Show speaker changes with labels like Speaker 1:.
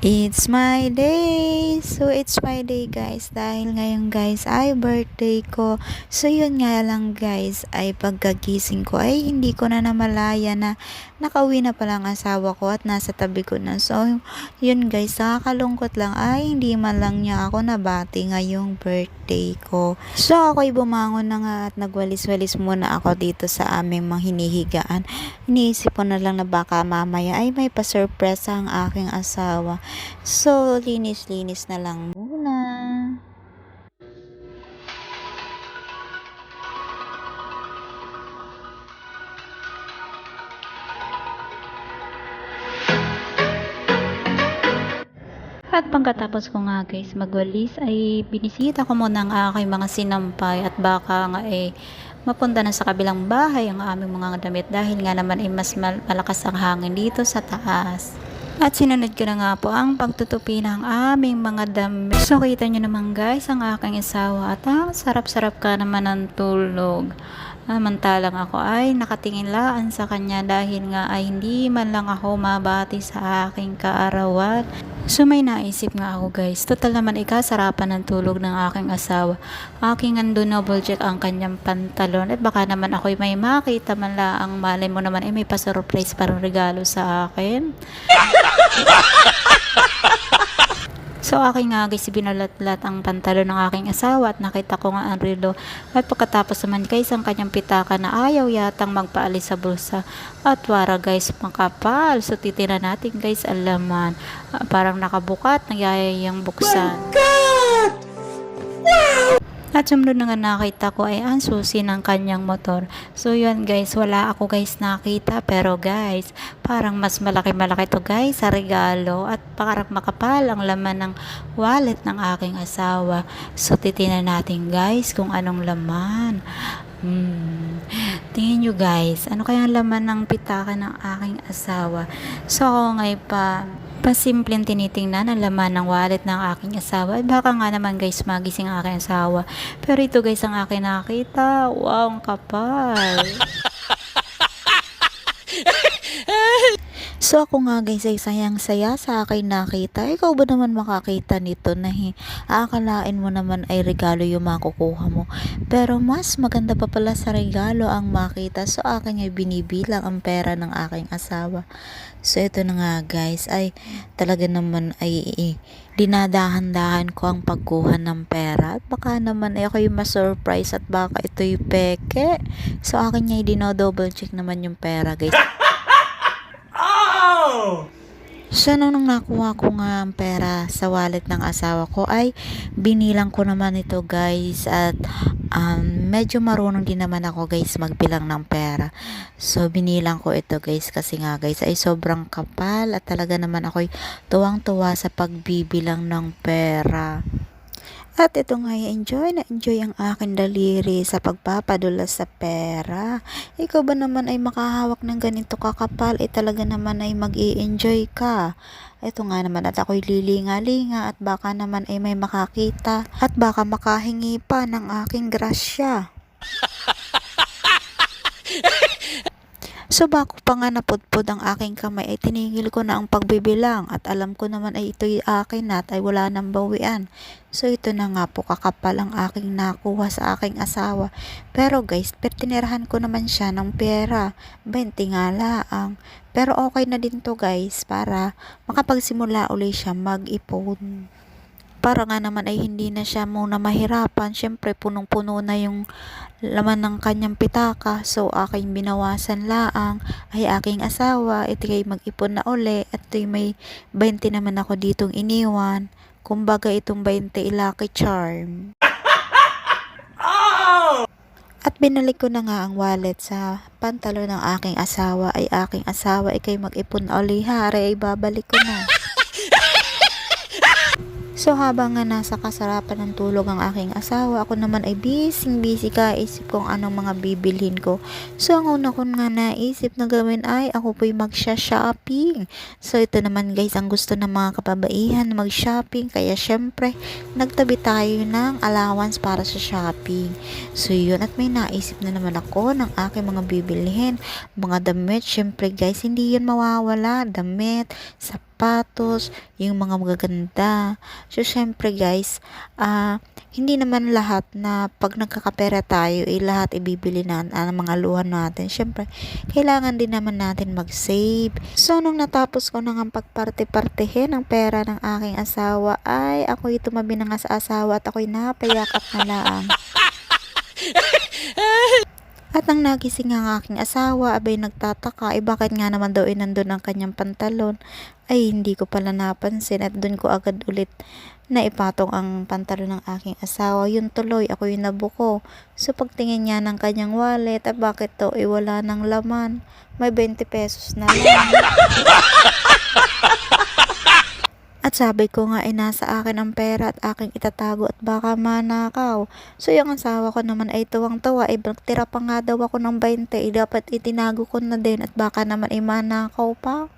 Speaker 1: It's my day! So, it's my day guys. Dahil ngayon guys ay birthday ko. So, yun nga lang guys ay pagkagising ko ay hindi ko na namalaya na nakauwi na pala ang asawa ko at nasa tabi ko na. So, yun guys, nakakalungkot lang ay hindi man lang niya ako nabati ngayong birthday ko. So, ako'y bumangon na nga at nagwalis-walis muna ako dito sa aming mga hinihigaan. Iniisip ko na lang na baka mamaya ay may pa-surprise ang aking asawa. So, linis-linis na lang muna. At pagkatapos ko nga guys magwalis ay binisita ko muna ang aking mga sinampay at baka nga mapunta na sa kabilang bahay ang aming mga damit dahil nga naman ay mas malakas ang hangin dito sa taas. At sinunod ko na nga po ang pagtutupi ng aming mga damit. So kita nyo naman guys ang aking asawa at ang sarap-sarap ka naman ng tulog. Samantalang ako ay nakatingin laan sa kanya dahil nga ay hindi man lang ako mabati sa aking kaarawan. So may naisip nga ako guys, total naman ikasarapan ng tulog ng aking asawa. Aking ando double check ang kanyang pantalon at baka naman ako'y may makita man lang, malay mo naman ay may pa-surprise parang regalo sa akin. So aking nga guys binalat-lat ang pantalon ng aking asawa at nakita ko nga ang relo. At pagkatapos naman guys ang kanyang pitaka na ayaw yatang magpaalis sa bulsa. At wara guys makapal. So titinan natin guys ang laman. Parang nakabukat, nagyayayang buksan. At sumunod na nga nakita ko ay ang susi ng kanyang motor. So yun guys, wala ako guys nakita. Pero guys, parang mas malaki-malaki to guys sa regalo. At parang makapal ang laman ng wallet ng aking asawa. So titinan natin guys kung anong laman. Tingin nyo guys, ano kaya ang laman ng pitaka ng aking asawa? So ako ngayon pasimpleng tinitingnan ang laman ng wallet ng aking asawa. Baka nga naman guys magising ang aking asawa. Pero ito guys ang aking nakita. Wow, ang kapal. So ako nga guys ay sayang-saya sa akin nakita. Ikaw ba naman makakita nito na aakalain mo naman ay regalo yung makukuha mo. Pero mas maganda pa pala sa regalo ang makita. So akin ay binibilang ang pera ng aking asawa. So ito na nga guys ay talaga naman ay dinadahan-dahan ko ang pagkuha ng pera. At baka naman ay ako yung ma-surprise at baka ito'y peke. So akin ay dino-double check naman yung pera guys. So nung nakuha ko nga ang pera sa wallet ng asawa ko ay binilang ko naman ito guys at medyo marunong din naman ako guys magbilang ng pera. So binilang ko ito guys kasi nga guys ay sobrang kapal at talaga naman ako'y tuwang-tuwa sa pagbibilang ng pera. At ito nga enjoy ang aking daliri sa pagpapadulas sa pera. Ikaw ba naman ay makahawak ng ganito kakapal ay talaga naman ay mag-i-enjoy ka. Ito nga naman at ako'y lilinga-linga at baka naman ay may makakita at baka makahingi pa ng aking grasya. So bago pa nga napudpod ang aking kamay ay tinigil ko na ang pagbibilang at alam ko naman ay ito'y akin at ay wala nang bawian. So ito na nga po kakapal ang aking nakuha sa aking asawa. Pero guys, tinirahan ko naman siya ng pera. 20 nga laang. Pero okay na din to guys para makapagsimula uli siya mag-ipon. Para nga naman ay hindi na siya muna mahirapan. Syempre punong-puno na yung laman ng kanyang pitaka. So aking binawasan laang ay aking asawa. Ito ay mag-ipon na uli. At may 20 naman ako ditong iniwan. Kumbaga itong 20 Lucky Charm. At binalik ko na nga ang wallet sa pantalon ng aking asawa. Ay aking asawa ikay mag-ipon na uli. Hari ay babalik ko na. So habang nga nasa kasarapan ng tulog ang aking asawa, ako naman ay busy kaisip kung anong mga bibilhin ko. So ang una ko nga naisip na gawin ay ako po'y magsha-shopping. So ito naman guys ang gusto ng mga kababaihan mag-shopping. Kaya syempre nagtabi tayo ng allowance para sa shopping. So yun at may naisip na naman ako ng aking mga bibilhin. Mga damit, syempre guys hindi yun mawawala. Damit, sapatos,
Speaker 2: sapatos, yung mga magaganda. So, syempre guys, hindi naman lahat na pag nagkakapera tayo, lahat ibibili na ang mga luhan natin. Syempre, kailangan din naman natin mag-save. So, nung natapos ko na ng pagparte-partehin ang pera ng aking asawa, ay ako'y tumabi na nga sa asawa at ako'y napayakap na lang. At nang nagising ang aking asawa, abay nagtataka, bakit nga naman daw nandun ang kanyang pantalon? Ay, hindi ko pala napansin at dun ko agad ulit naipatong ang pantalon ng aking asawa. Yun tuloy, ako yung nabuko. So pagtingin niya ng kanyang wallet, bakit to wala ng laman? May 20 pesos na lang. At sabi ko nga nasa akin ang pera at aking itatago at baka manakaw. So yung asawa ko naman ay tuwang-tuwa, tira pa nga daw ako ng 20, dapat itinago ko na din at baka naman manakaw pa.